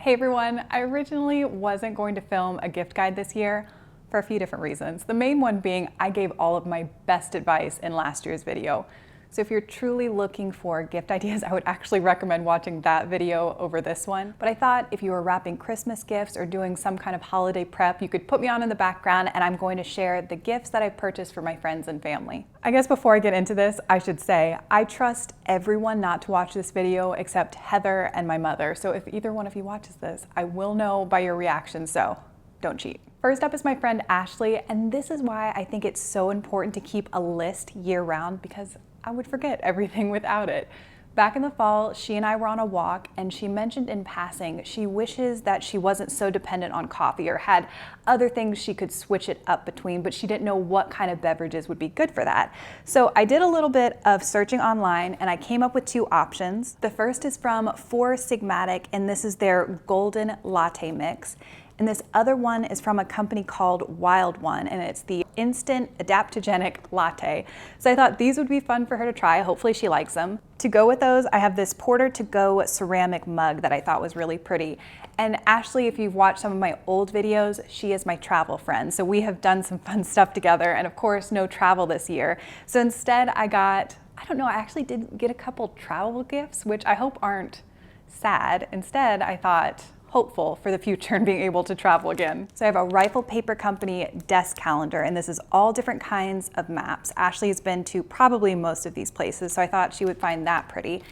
Hey everyone, I originally wasn't going to film a gift guide this year for a few different reasons. The main one being I gave all of my best advice in last year's video. So if you're truly looking for gift ideas, I would actually recommend watching that video over this one. But I thought if you were wrapping Christmas gifts or doing some kind of holiday prep, you could put me on in the background and I'm going to share the gifts that I purchased for my friends and family. I guess before I get into this, I should say, I trust everyone not to watch this video except Heather and my mother. So if either one of you watches this, I will know by your reaction, so don't cheat. First up is my friend Ashley, and this is why I think it's so important to keep a list year-round, because I would forget everything without it. Back in the fall, she and I were on a walk and she mentioned in passing she wishes that she wasn't so dependent on coffee or had other things she could switch it up between, but she didn't know what kind of beverages would be good for that. So I did a little bit of searching online and I came up with two options. The first is from Sigmatic, and this is their golden latte mix. And this other one is from a company called Wylde, and it's the instant adaptogenic latte. So I thought these would be fun for her to try. Hopefully she likes them. To go with those, I have this Porter to Go ceramic mug that I thought was really pretty. And Ashley, if you've watched some of my old videos, she is my travel friend. So we have done some fun stuff together, and of course, no travel this year. So instead I actually did get a couple travel gifts, which I hope aren't sad. Instead, I thought, hopeful for the future and being able to travel again. So I have a Rifle Paper Company desk calendar, and this is all different kinds of maps. Ashley's been to probably most of these places, so I thought she would find that pretty.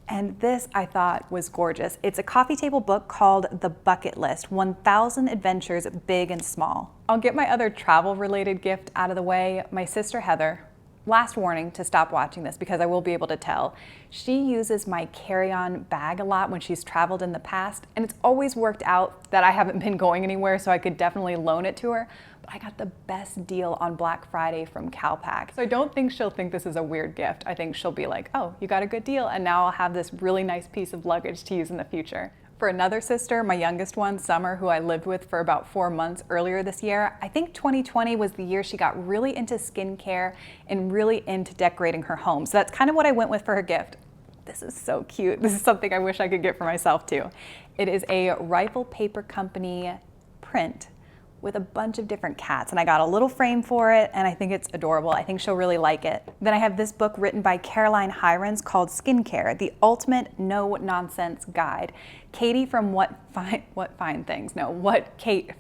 And this I thought was gorgeous. It's a coffee table book called The Bucket List, 1,000 Adventures Big and Small. I'll get my other travel related gift out of the way. My sister Heather, last warning to stop watching this because I will be able to tell. She uses my carry-on bag a lot when she's traveled in the past, and it's always worked out that I haven't been going anywhere, so I could definitely loan it to her. But I got the best deal on Black Friday from Calpac. So I don't think she'll think this is a weird gift. I think she'll be like, oh, you got a good deal, and now I'll have this really nice piece of luggage to use in the future. For another sister, my youngest one, Summer, who I lived with for about 4 months earlier this year, I think 2020 was the year she got really into skincare and really into decorating her home. So that's kind of what I went with for her gift. This is so cute. This is something I wish I could get for myself too. It is a Rifle Paper Company print with a bunch of different cats, and I got a little frame for it, and I think it's adorable. I think she'll really like it. Then I have this book written by Caroline Hirons called Skincare, the Ultimate No Nonsense Guide. Katie from What Kate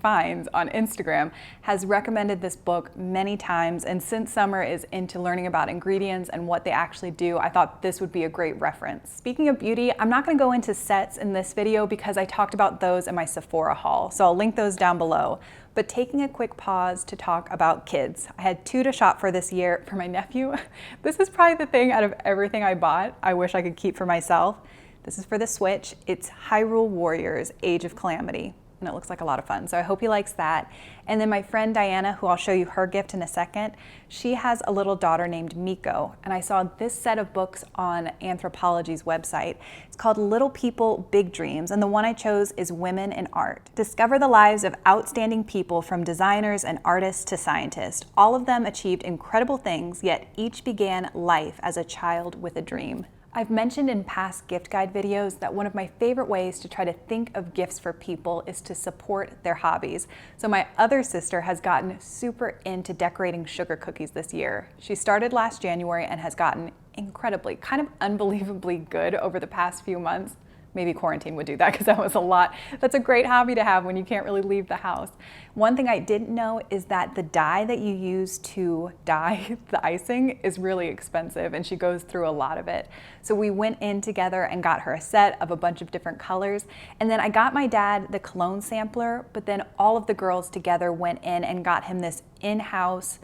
Finds on Instagram has recommended this book many times, and since Summer is into learning about ingredients and what they actually do, I thought this would be a great reference. Speaking of beauty, I'm not gonna go into sets in this video because I talked about those in my Sephora haul, so I'll link those down below. But taking a quick pause to talk about kids. I had 2 to shop for this year for my nephew. This is probably the thing out of everything I bought I wish I could keep for myself. This is for the Switch. It's Hyrule Warriors Age of Calamity, and it looks like a lot of fun, so I hope he likes that. And then my friend Diana, who I'll show you her gift in a second, she has a little daughter named Miko, and I saw this set of books on Anthropologie's website. It's called Little People, Big Dreams, and the one I chose is Women in Art. Discover the lives of outstanding people, from designers and artists to scientists. All of them achieved incredible things, yet each began life as a child with a dream. I've mentioned in past gift guide videos that one of my favorite ways to try to think of gifts for people is to support their hobbies. So my other sister has gotten super into decorating sugar cookies this year. She started last January and has gotten incredibly, kind of unbelievably good over the past few months. Maybe quarantine would do that because that was a lot. That's a great hobby to have when you can't really leave the house. One thing I didn't know is that the dye that you use to dye the icing is really expensive, and she goes through a lot of it. So we went in together and got her a set of a bunch of different colors. And then I got my dad the cologne sampler, but then all of the girls together went in and got him this in-house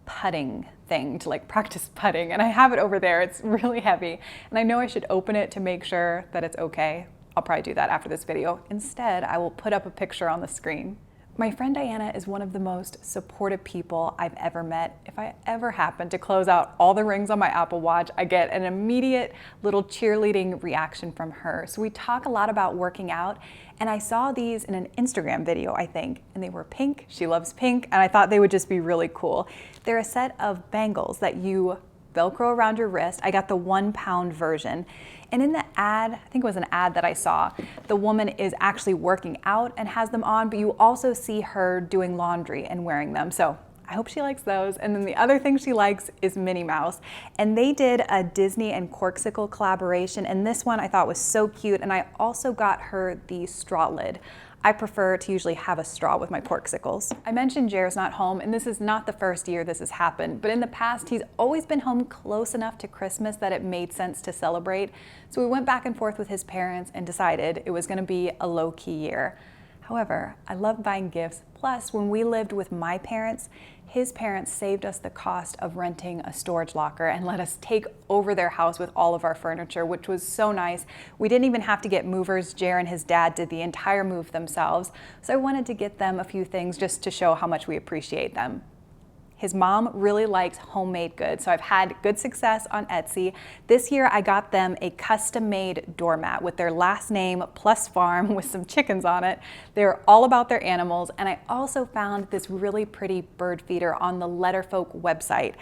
putting thing to like practice putting, and I have it over there. It's really heavy, and I know I should open it to make sure that it's okay. I'll probably do that after this video. Instead, I will put up a picture on the screen. My friend Diana is one of the most supportive people I've ever met. If I ever happen to close out all the rings on my Apple Watch, I get an immediate little cheerleading reaction from her. So we talk a lot about working out, and I saw these in an Instagram video, I think, and they were pink. She loves pink, and I thought they would just be really cool. They're a set of bangles that you Velcro around your wrist. I got the 1 pound version. And in the ad, I think it was an ad that I saw, the woman is actually working out and has them on, but you also see her doing laundry and wearing them. So I hope she likes those. And then the other thing she likes is Minnie Mouse. And they did a Disney and Corksicle collaboration. And this one I thought was so cute. And I also got her the straw lid. I prefer to usually have a straw with my Corksicles. I mentioned Jer's not home, and this is not the first year this has happened, but in the past he's always been home close enough to Christmas that it made sense to celebrate. So we went back and forth with his parents and decided it was gonna be a low-key year. However, I love buying gifts. Plus, when we lived with my parents, his parents saved us the cost of renting a storage locker and let us take over their house with all of our furniture, which was so nice. We didn't even have to get movers. Jer and his dad did the entire move themselves. So I wanted to get them a few things just to show how much we appreciate them. His mom really likes homemade goods, so I've had good success on Etsy. This year I got them a custom-made doormat with their last name plus farm with some chickens on it. They're all about their animals, and I also found this really pretty bird feeder on the Letterfolk website.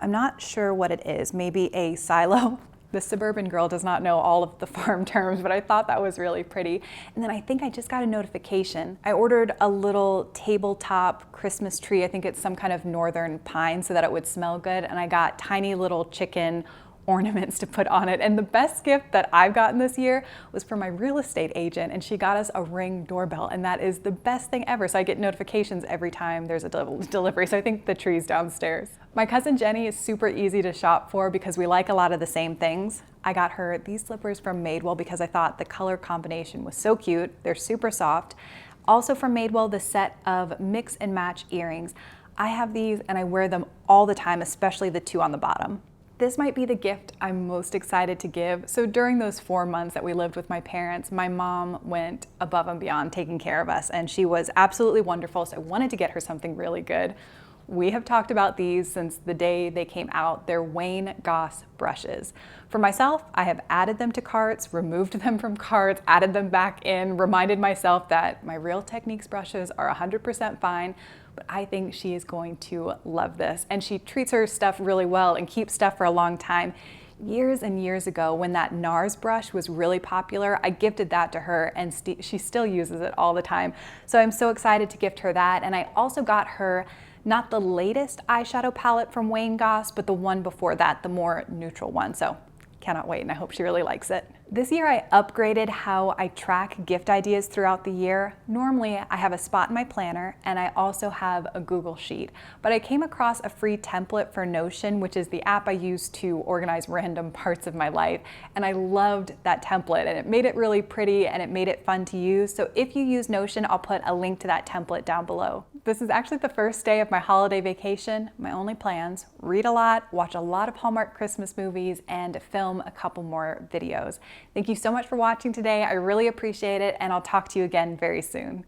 I'm not sure what it is, maybe a silo? The suburban girl does not know all of the farm terms, but I thought that was really pretty. And then I think I just got a notification. I ordered a little tabletop Christmas tree. I think it's some kind of northern pine so that it would smell good. And I got tiny little chicken ornaments to put on it. And the best gift that I've gotten this year was from my real estate agent, and she got us a Ring doorbell, and that is the best thing ever. So I get notifications every time there's a delivery. So I think the tree's downstairs. My cousin Jenny is super easy to shop for because we like a lot of the same things. I got her these slippers from Madewell because I thought the color combination was so cute. They're super soft. Also from Madewell, the set of mix and match earrings. I have these and I wear them all the time, especially the two on the bottom. This might be the gift I'm most excited to give. So during those 4 months that we lived with my parents, my mom went above and beyond taking care of us, and she was absolutely wonderful. So I wanted to get her something really good. We have talked about these since the day they came out. They're Wayne Goss brushes. For myself, I have added them to carts, removed them from carts, added them back in, reminded myself that my Real Techniques brushes are 100% fine, but I think she is going to love this. And she treats her stuff really well and keeps stuff for a long time. Years and years ago, when that NARS brush was really popular, I gifted that to her, and she still uses it all the time. So I'm so excited to gift her that. And I also got her not the latest eyeshadow palette from Wayne Goss, but the one before that, the more neutral one. So cannot wait, and I hope she really likes it. This year I upgraded how I track gift ideas throughout the year. Normally I have a spot in my planner and I also have a Google Sheet, but I came across a free template for Notion, which is the app I use to organize random parts of my life, and I loved that template, and it made it really pretty and it made it fun to use. So if you use Notion, I'll put a link to that template down below. This is actually the first day of my holiday vacation. My only plans: read a lot, watch a lot of Hallmark Christmas movies, and film a couple more videos. Thank you so much for watching today. I really appreciate it, and I'll talk to you again very soon.